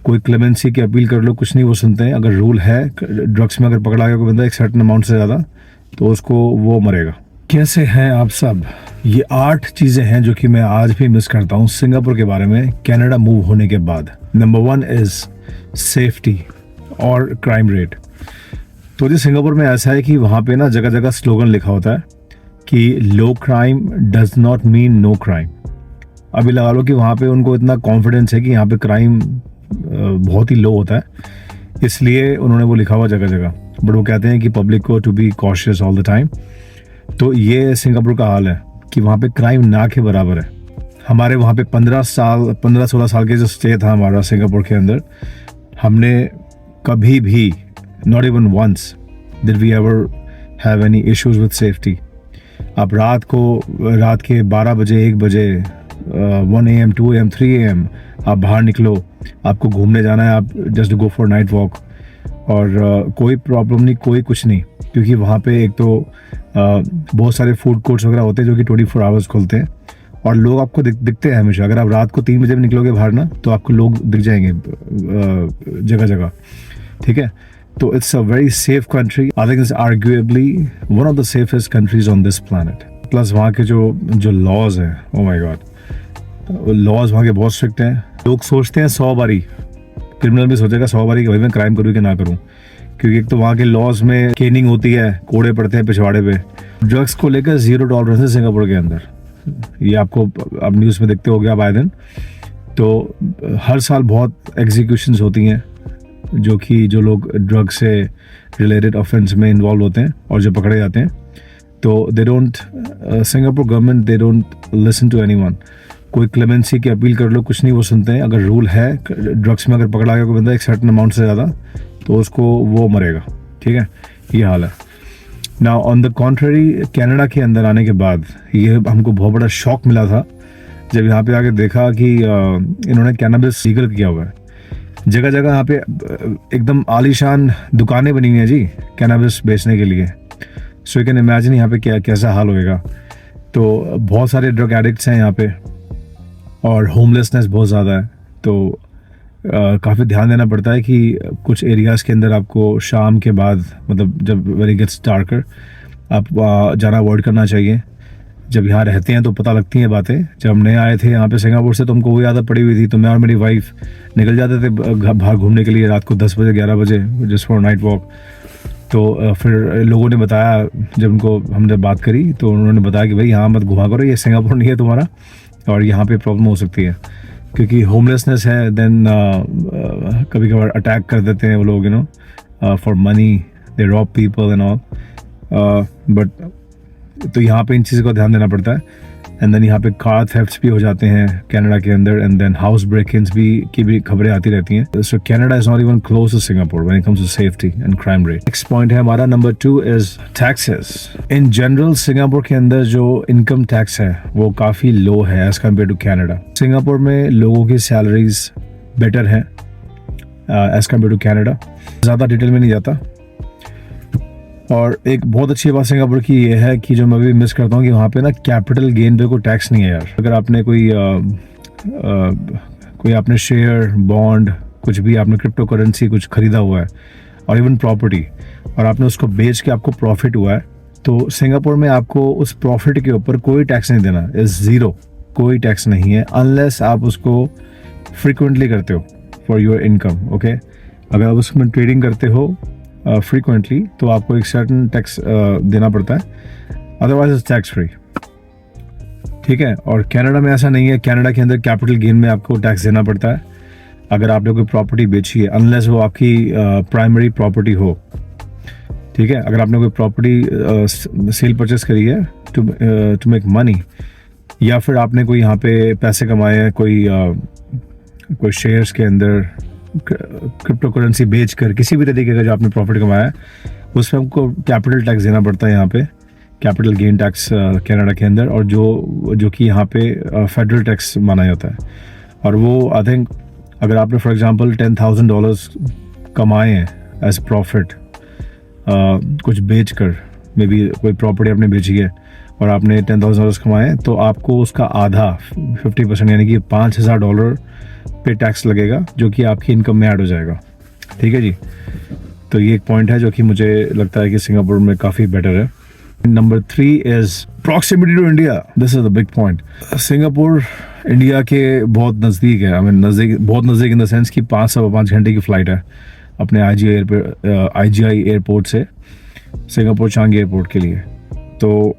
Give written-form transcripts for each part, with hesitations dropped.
कोई क्लेमेंसी की अपील कर लो, कुछ नहीं वो सुनते हैं। अगर रूल है ड्रग्स में अगर पकड़ा गया कोई बंदा एक सर्टेन अमाउंट से ज़्यादा तो उसको वो मरेगा। कैसे हैं आप सब? ये 8 चीज़ें हैं जो कि मैं आज भी मिस करता हूँ सिंगापुर के बारे में कनाडा मूव होने के बाद। नंबर 1 इज़ सेफ्टी और क्राइम रेट। तो जी सिंगापुर में ऐसा है कि वहाँ पे ना जगह जगह स्लोगन लिखा होता है कि low crime does not mean no crime. अभी लगा लो कि वहाँ पे उनको इतना कॉन्फिडेंस है कि यहाँ पे क्राइम बहुत ही लो होता है, इसलिए उन्होंने वो लिखा हुआ जगह जगह। बट वो कहते हैं कि पब्लिक को to be cautious all the time. तो ये सिंगापुर का हाल है कि वहाँ पे क्राइम ना के बराबर है। हमारे वहाँ पे 15-16 साल के जो स्टे था हमारा सिंगापुर के अंदर, हमने कभी भी not even once did we ever have any issues with safety. आप रात के 12 बजे 1 बजे 1 AM 2 AM 3 AM आप बाहर निकलो, आपको घूमने जाना है, आप just go for night walk और कोई प्रॉब्लम नहीं, कोई कुछ नहीं। क्योंकि वहाँ पे एक तो बहुत सारे फूड कोर्ट्स वगैरह होते हैं जो कि 24 आवर्स खुलते हैं और लोग आपको दिखते हैं हमेशा। अगर आप रात को 3 बजे भी निकलोगे बाहर ना तो आपको लोग दिख जाएंगे जगह जगह, ठीक है। तो it's a very safe country. I think it's arguably one of the safest countries on this planet. Plus वहाँ के जो लॉज हैं, ओ माय गॉड, लॉज वहाँ के बहुत स्ट्रिक्ट हैं। लोग सोचते हैं 100 बारी, क्रिमिनल भी सोचेगा 100 बारी कि भाई मैं क्राइम करूँ कि ना करूँ, क्योंकि एक तो वहाँ के लॉज में केनिंग होती है, कोड़े पड़ते हैं पिछवाड़े पे। ड्रग्स को लेकर 0 टॉलरेंस है सिंगापुर के अंदर। ये आपको अब न्यूज़ में देखते हो गया आए दिन। तो हर साल बहुत एग्जीक्यूशंस होती हैं जो लोग ड्रग से रिलेटेड ऑफेंस में इन्वॉल्व होते हैं और जो पकड़े जाते हैं। तो Singapore government they don't listen to anyone. कोई क्लेमेंसी की अपील कर लो, कुछ नहीं वो सुनते हैं। अगर रूल है ड्रग्स में अगर पकड़ा गया कोई बंदा एक सर्टेन अमाउंट से ज़्यादा तो उसको वो मरेगा, ठीक है। ये हाल है। Now on the contrary, Canada के अंदर आने के बाद ये हमको बहुत बड़ा शॉक मिला था जब यहाँ पे आके देखा कि इन्होंने कैनबिस लीगल किया हुआ है। जगह जगह यहाँ पे एकदम आलीशान दुकानें बनी हुई हैं जी कैनबिस बेचने के लिए। सो यू कैन इमेजिन यहाँ पे कैसा हाल होएगा। तो बहुत सारे ड्रग एडिक्ट्स हैं यहाँ पे और होमलेसनेस बहुत ज़्यादा है। तो काफ़ी ध्यान देना पड़ता है कि कुछ एरियाज़ के अंदर आपको शाम के बाद, मतलब जब वेरी गेट्स डार्कर, आप जाना अवॉइड करना चाहिए। जब यहाँ रहते हैं तो पता लगती हैं बातें। जब हम नए आए थे यहाँ पे सिंगापुर से तो हमको वही आदत पड़ी हुई थी। तो मैं और मेरी वाइफ निकल जाते थे बाहर घूमने के लिए रात को 10 बजे 11 बजे जस्ट फॉर नाइट वॉक। तो फिर लोगों ने बताया, जब हमने बात करी तो उन्होंने बताया कि भाई यहाँ मत घुमा करो, ये सिंगापुर नहीं है तुम्हारा और यहाँ पे प्रॉब्लम हो सकती है क्योंकि होमलेसनेस है। देन कभी कभार अटैक कर देते हैं वो लोग, you know, for money they rob people and all. But तो यहाँ पे इन चीज़ों का ध्यान देना पड़ता है। एंड देन यहाँ पे कार थेफ्ट्स भी हो जाते हैं कनाडा के अंदर। एंड देन हाउस ब्रेक-इन्स की भी खबरें आती रहती हैं। So Canada is not even close to Singapore when it comes to safety and crime rate. Next point है हमारा number 2 is taxes. In general Singapore के अंदर जो इनकम टैक्स है वो काफ़ी लो है as compared to Canada. Singapore में लोगों की सैलरीज बेटर हैं एज कम्पेयर टू कनाडा। ज़्यादा डिटेल में नहीं जाता। और एक बहुत अच्छी बात सिंगापुर की ये है कि जो मैं भी मिस करता हूँ कि वहाँ पे ना कैपिटल गेन पे कोई टैक्स नहीं है यार। अगर आपने कोई आपने शेयर, बॉन्ड, कुछ भी आपने क्रिप्टो करेंसी कुछ खरीदा हुआ है और इवन प्रॉपर्टी और आपने उसको बेच के आपको प्रॉफिट हुआ है, तो सिंगापुर में आपको उस प्रॉफिट के ऊपर कोई टैक्स नहीं देना। इज 0, कोई टैक्स नहीं है अनलेस आप उसको फ्रिक्वेंटली करते हो फॉर योर इनकम। ओके, अगर आप उसमें ट्रेडिंग करते हो फ्रीक्वेंटली तो आपको एक सर्टन टैक्स देना पड़ता है, अदरवाइज इट्स टैक्स फ्री, ठीक है। और कनाडा में ऐसा नहीं है। कनाडा के अंदर कैपिटल गेन में आपको टैक्स देना पड़ता है अगर आपने कोई प्रॉपर्टी बेची है, अनलेस वो आपकी प्राइमरी प्रॉपर्टी हो, ठीक है। अगर आपने कोई प्रॉपर्टी सेल परचेस करी है टू मेक मनी, या फिर आपने कोई यहाँ पे पैसे कमाए हैं कोई शेयर्स के अंदर, क्रिप्टो करेंसी बेच कर, किसी भी तरीके का जो आपने प्रॉफिट कमाया है उसमें आपको कैपिटल टैक्स देना पड़ता है यहाँ पे, कैपिटल गेन टैक्स कनाडा के अंदर। और जो कि यहाँ पे फेडरल टैक्स माना जाता है। और वो आई थिंक अगर आपने फॉर एग्जांपल $10,000 कमाए हैं एज प्रॉफिट कुछ बेच कर, मे बी कोई प्रॉपर्टी आपने बेची है और आपने $10,000 कमाए, तो आपको उसका आधा 50% यानी कि $5,000 पे टैक्स लगेगा जो कि आपकी इनकम में ऐड हो जाएगा, ठीक है जी। तो ये एक पॉइंट है जो कि मुझे लगता है कि सिंगापुर में काफ़ी बेटर है। Number 3 is proximity to India. This is the big point. Singapore India के बहुत नज़दीक है, बहुत नज़दीक इन द सेंस कि 5 घंटे की फ़्लाइट है अपने IGI एयरपोर्ट से सिंगापुर चांगी एयरपोर्ट के लिए। तो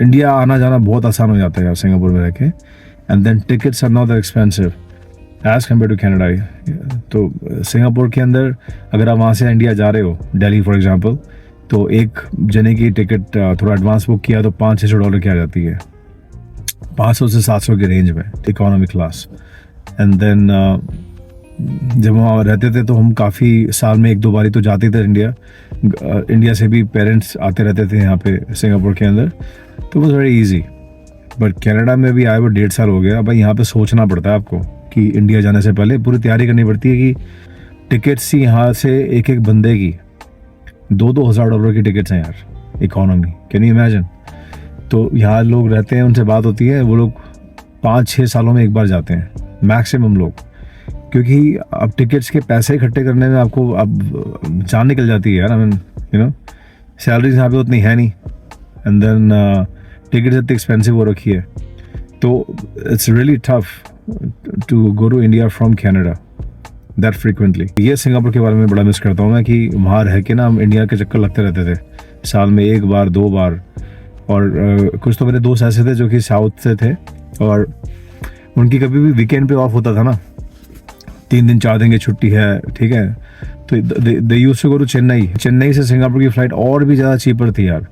इंडिया आना जाना बहुत आसान हो जाता है यार सिंगापुर में रह के। And then tickets are not that expensive as compared to Canada. तो सिंगापुर के अंदर अगर आप वहाँ से इंडिया जा रहे हो, दिल्ली फॉर एग्जांपल, तो एक जने की टिकट थोड़ा एडवांस बुक किया तो $500-600 की आ जाती है, 500 से 700 के रेंज में, इकोनॉमी क्लास। एंड देन जब वहाँ रहते थे तो हम काफ़ी साल में 1-2 बारी तो जाते थे इंडिया से भी पेरेंट्स आते रहते थे यहाँ पे सिंगापुर के अंदर, तो वो वेरी ईजी। बट कनाडा में भी आए वो 1.5 साल हो गया। भाई यहाँ पे सोचना पड़ता है आपको कि इंडिया जाने से पहले पूरी तैयारी करनी पड़ती है कि टिकट्स ही यहाँ से एक बंदे की $2,000 की टिकट्स हैं यार, इकोनॉमी, कैन यू इमेजिन। तो यहाँ लोग रहते हैं, उनसे बात होती है, वो लोग 5-6 सालों में एक बार जाते हैं मैक्सिमम लोग, क्योंकि अब टिकट्स के पैसे इकट्ठे करने में आपको अब जान निकल जाती है यार। I mean you know salaries यहाँ पे उतनी है नहीं, एंड देन टिकट्स इतनी एक्सपेंसिव हो रखी है, तो it's really tough to go to India from Canada that frequently. ये सिंगापुर के बारे में बड़ा मिस करता हूँ मैं कि वहाँ रह के ना हम इंडिया के चक्कर लगते रहते थे साल में 1 बार 2 बार। और कुछ तो मेरे दोस्त ऐसे थे जो कि साउथ से थे और उनकी कभी भी वीकेंड पे ऑफ होता था ना, 3 दिन 4 दिन की छुट्टी है, ठीक है, तो they used to go to Chennai से सिंगापुर की फ़्लाइट और भी ज़्यादा चीपर थी यार।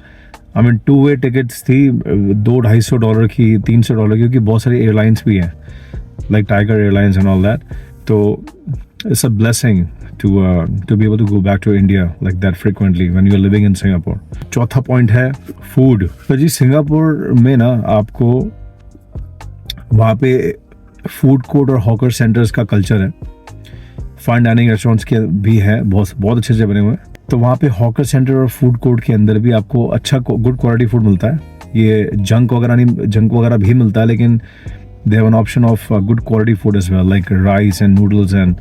आई मीन 2-वे टिकट्स थी $200-250 की, $300, क्योंकि बहुत सारी एयरलाइंस भी हैं like tiger airlines and all that. तो it's a blessing to be able to go back to India like that frequently when you are living in Singapore. चौथा point है फूड। तो जी सिंगापुर में ना आपको वहाँ पे फूड कोर्ट और हॉकर सेंटर्स का कल्चर है। फाइन डाइनिंग रेस्टोरेंट्स के भी हैं, बहुत अच्छे से बने हुए हैं। तो वहाँ पे हॉकर सेंटर और फूड कोर्ट के अंदर भी आपको अच्छा गुड क्वालिटी फूड मिलता है। ये जंक वगैरह भी मिलता है, लेकिन they have an option of good quality food as well, like rice and noodles and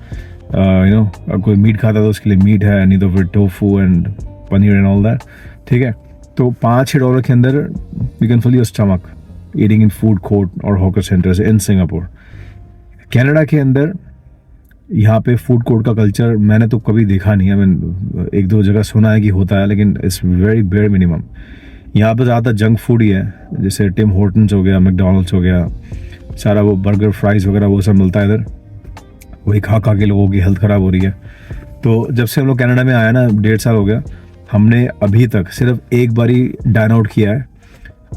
you know कोई मीट खाता है तो उसके लिए मीट है, नहीं तो फिर tofu and paneer and all that, ठीक है। तो $5-6 के अंदर you can fill your stomach eating in food court और hawker centres in Singapore. Canada के अंदर यहाँ पे फूड कोर्ट का कल्चर मैंने तो कभी देखा नहीं है। मैंने 1-2 जगह सुना है कि होता है, लेकिन इट्स वेरी बेयर मिनिमम। यहाँ पे ज़्यादातर जंक फूड ही है, जैसे टिम हॉर्टन्स हो गया, मैकडॉनल्ड्स हो गया, सारा वो बर्गर फ्राइज़ वगैरह वो सब मिलता है इधर। वही खा के लोगों की हेल्थ ख़राब हो रही है। तो जब से हम लोग कनाडा में आए ना, 1.5 साल हो गया, हमने अभी तक सिर्फ एक बारी डाइन आउट किया है,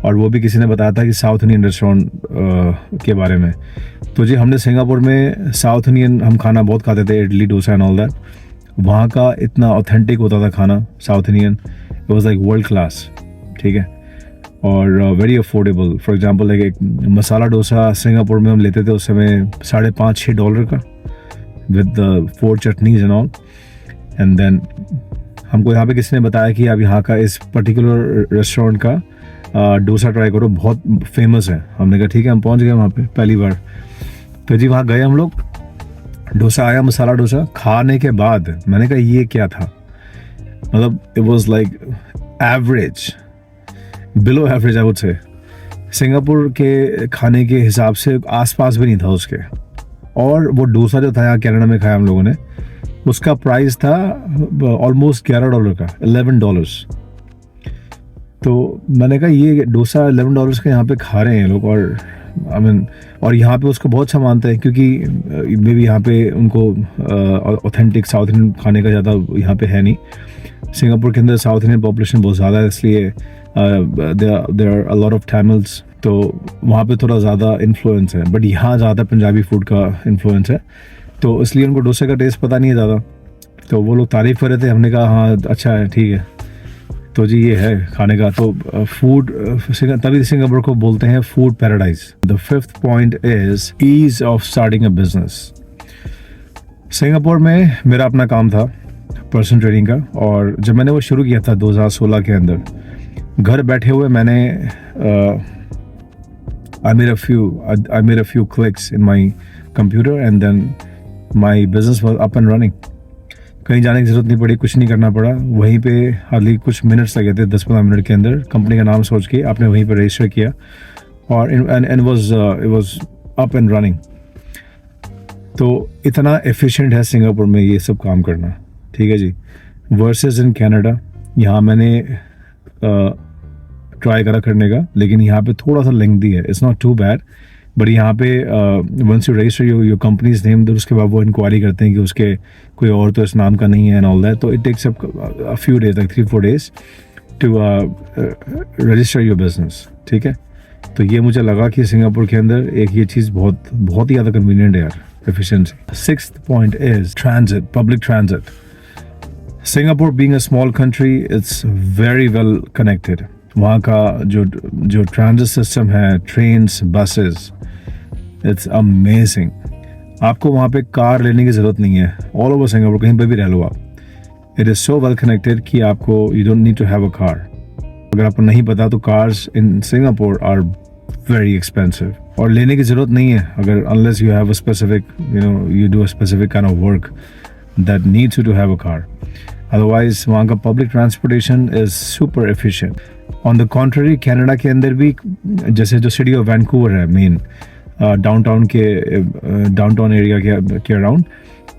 और वो भी किसी ने बताया था कि साउथ इंडियन रेस्टोरेंट के बारे में। तो जी हमने सिंगापुर में साउथ इंडियन हम खाना बहुत खाते थे, idli dosa and all that. वहाँ का इतना ऑथेंटिक होता था खाना south Indian, it was like world class, ठीक है, और very affordable. For example like एक मसाला डोसा सिंगापुर में हम लेते थे उस समय $5.5-6 का, with 4 chutneys and all. And then हमको यहाँ पे किसी ने बताया कि आप यहाँ का इस पर्टिकुलर रेस्टोरेंट का डोसा ट्राई करो, बहुत फेमस है। हमने कहा ठीक है, हम पहुँच गए वहाँ पे पहली बार। तो जी वहाँ गए हम लोग, डोसा आया, मसाला डोसा खाने के बाद मैंने कहा ये क्या था, मतलब it was like average, below average I would say. Singapore के खाने के हिसाब से आसपास भी नहीं था उसके। और वो डोसा जो था यहाँ कनाडा में खाया हम लोगों ने, उसका प्राइस था ऑलमोस्ट $11 का, $11। तो मैंने कहा ये डोसा $11 का यहाँ पे खा रहे हैं लोग, और आई मीन और यहाँ पे उसको बहुत अच्छा मानते हैं, क्योंकि मे भी यहाँ पे उनको ऑथेंटिक साउथ इंडियन खाने का ज़्यादा यहाँ पे है नहीं। सिंगापुर के अंदर साउथ इंडियन पॉपुलेशन बहुत ज़्यादा है, इसलिए there are a lot of Tamils, तो वहाँ पे थोड़ा ज़्यादा इन्फ्लुएंस है। बट यहाँ ज़्यादा पंजाबी फूड का इन्फ्लुएंस है, तो इसलिए उनको डोसे का टेस्ट पता नहीं है ज़्यादा। तो वो लोग तारीफ़ कर रहे थे, हमने कहा हाँ अच्छा है, ठीक है। तो जी ये है खाने का। तो फूड तभी सिंगापुर को बोलते हैं food paradise. The 5th point is ease of starting a business. Singapore में मेरा अपना काम था पर्सनल ट्रेनिंग का, और जब मैंने वो शुरू किया था 2016 के अंदर, घर बैठे हुए मैंने I made a few clicks in my computer and then my business was up and running. कहीं जाने की ज़रूरत नहीं पड़ी, कुछ नहीं करना पड़ा, वहीं पे हार्डली कुछ मिनट्स लगे थे, 10-15 मिनट के अंदर कंपनी का नाम सोच के आपने वहीं पर रजिस्टर किया और it was up and running. तो इतना एफिशिएंट है सिंगापुर में ये सब काम करना, ठीक है जी। वर्सेस इन कनाडा, यहाँ मैंने ट्राई करा करने का, लेकिन यहाँ पे थोड़ा सा लेंथी है, it's not too bad, but यहाँ पे once you register your company's name, तो उसके बाद वो इंक्वायरी करते हैं कि उसके कोई और तो इस नाम का नहीं है एंड ऑल दैट, तो it takes a few days, like 3-4 days to register your business, ठीक है। तो ये मुझे लगा कि सिंगापुर के अंदर एक ये चीज़ बहुत बहुत ही ज़्यादा कन्वीनियंट है यार, efficiency. 6th point is transit, public transit. Singapore being a small country, it's very well connected. वहाँ का जो ट्रांजिट सिस्टम है, ट्रेन्स, बसेस, इट्स अमेजिंग। आपको वहाँ पे कार लेने की ज़रूरत नहीं है, ऑल ओवर सिंगापुर कहीं पे भी रह लो आप, it is so well connected कि आपको you don't need to have a car. अगर आपको नहीं पता तो cars in Singapore are very expensive, और लेने की ज़रूरत नहीं है अगर unless you have a specific, you do a specific kind of work that needs you to have a car. Otherwise वहाँ का public transportation is super efficient. On the contrary, Canada के अंदर भी जैसे जो सिटी ऑफ वैंकूवर है main downtown area के around,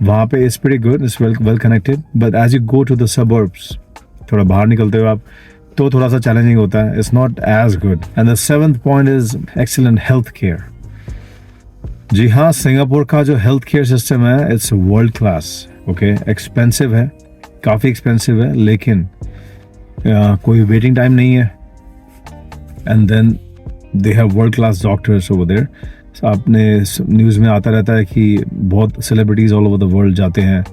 वहाँ पे it's pretty good, it's well connected, but as you go to the suburbs, थोड़ा बाहर निकलते हो आप, तो थोड़ा सा चैलेंजिंग होता है, it's not as good. And the 7th point is excellent health care. जी हाँ, सिंगापुर का जो हेल्थ केयर सिस्टम है it's world class, okay. Expensive है, काफ़ी एक्सपेंसिव है, लेकिन कोई वेटिंग टाइम नहीं है, and then they have world class doctors over there. आपने न्यूज़ में आता रहता है कि बहुत celebrities all over the world जाते हैं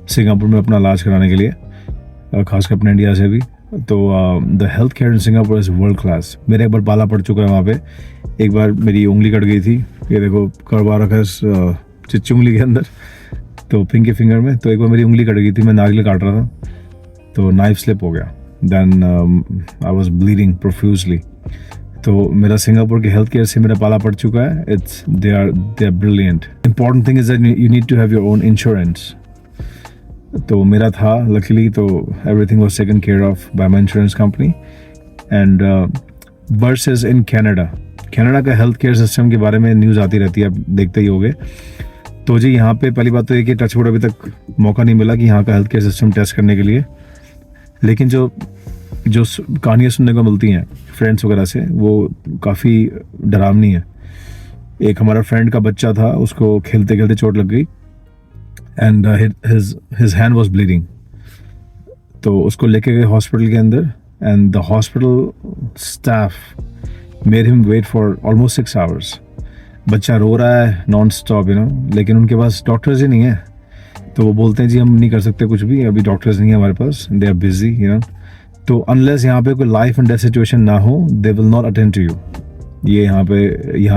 सिंगापुर में अपना इलाज कराने के लिए, खासकर अपने इंडिया से भी। तो the health care in Singapore is world class. मेरा एक बार पाला पड़ चुका है वहाँ पे, एक बार मेरी उंगली कट गई थी, ये देखो करवा रखा है इस चिच्ची उंगली के अंदर, तो पिंकी फिंगर में। तो एक बार मेरी उंगली कट गई थी, मैं नागले काट रहा था, तो नाइफ स्लिप हो गया, then I was bleeding profusely. तो मेरा सिंगापुर के हेल्थ केयर से मेरा पाला पड़ चुका है, it's they are brilliant. Important thing is that you need to have your own insurance. तो मेरा था लकीली, तो everything was taken care of by my insurance company. And versus in Canada का हेल्थ केयर सिस्टम के बारे में news आती रहती है, आप देखते ही होंगे। तो जी यहाँ पे पहली बात तो ये कि टचवुड अभी तक मौका नहीं मिला कि यहाँ का हेल्थ केयर सिस्टम टेस्ट करने के लिए, लेकिन जो कहानियाँ सुनने को मिलती हैं फ्रेंड्स वगैरह से, वो काफ़ी डरावनी है। एक हमारा फ्रेंड का बच्चा था, उसको खेलते खेलते चोट लग गई and his hand was bleeding. तो उसको लेके गए हॉस्पिटल के अंदर, and the hospital staff made him wait for almost 6 hours। बच्चा रो रहा है नॉन स्टॉप, लेकिन उनके पास डॉक्टर्स ही नहीं है। तो वो बोलते हैं जी हम नहीं कर सकते कुछ भी, अभी डॉक्टर्स नहीं है हमारे पास, दे आर बिजी, तो अनलेस यहाँ पे कोई लाइफ एंड डेथ सिचुएशन ना हो, they will not attend to you. ये यहाँ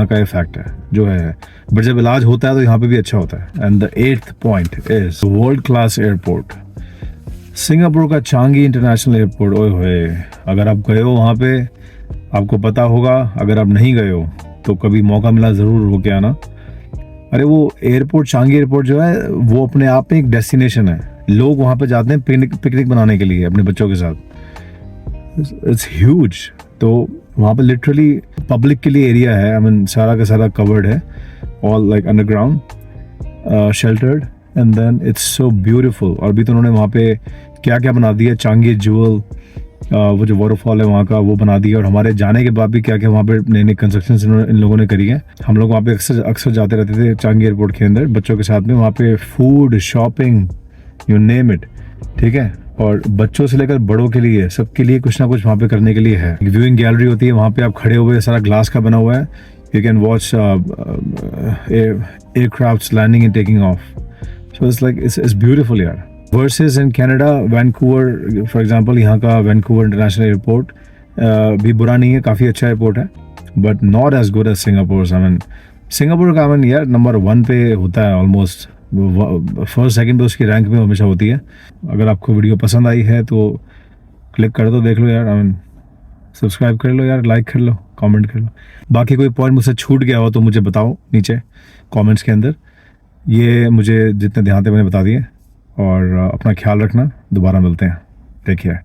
का फैक्ट है जो है, बट जब इलाज होता है तो यहाँ पे भी अच्छा होता है। And the 8th point is world class airport. Singapore का चांगी इंटरनेशनल एयरपोर्ट, ओए होए, अगर आप गए हो वहाँ पे आपको पता होगा, अगर आप नहीं गए हो तो कभी मौका मिला ज़रूर होके आना। अरे वो एयरपोर्ट, चांगी एयरपोर्ट जो है, वो अपने आप में एक डेस्टिनेशन है। लोग वहाँ पे जाते हैं पिकनिक बनाने के लिए अपने बच्चों के साथ, इट्स ह्यूज। तो वहाँ पे लिटरली पब्लिक के लिए एरिया है, आई मीन सारा का सारा कवर्ड है, all like underground sheltered, and then it's so beautiful. और अभी तो उन्होंने वहाँ पे क्या क्या बना दिया, चांगी ज्वेल, वो जो वाटरफॉल है वहाँ का, वो बना दिया। और हमारे जाने के बाद भी क्या क्या वहाँ पे नई नई कंस्ट्रक्शन इन लोगों ने करी है। हम लोग वहाँ पे अक्सर जाते रहते थे चांगी एयरपोर्ट के अंदर बच्चों के साथ में। वहाँ पे food, shopping, you name it, ठीक है। और बच्चों से लेकर बड़ों के लिए, सबके लिए कुछ ना कुछ वहाँ पे करने के लिए है। व्यूइंग गैलरी होती है वहाँ पे, आप खड़े हुए, सारा ग्लास का बना हुआ है, you can watch aircrafts landing and taking off. So it's like it's beautiful यार। Versus in Canada, Vancouver for example, यहाँ का वैंकूवर इंटरनेशनल एयरपोर्ट भी बुरा नहीं है, काफ़ी अच्छा एयरपोर्ट है, but not as good as Singapore. I mean Singapore का आई मीन यार नंबर 1 पे होता है, ऑलमोस्ट फर्स्ट सेकंड पे उसकी रैंक में हमेशा होती है। अगर आपको वीडियो पसंद आई है तो क्लिक कर दो, देख लो यार, आई मीन सब्सक्राइब कर लो यार, लाइक कर लो, कमेंट कर लो। बाकी कोई पॉइंट मुझसे छूट गया हो तो मुझे बताओ नीचे कमेंट्स के अंदर, ये मुझे जितने ध्यान थे मैंने बता दिए, और अपना ख्याल रखना, दोबारा मिलते हैं, टेक केयर।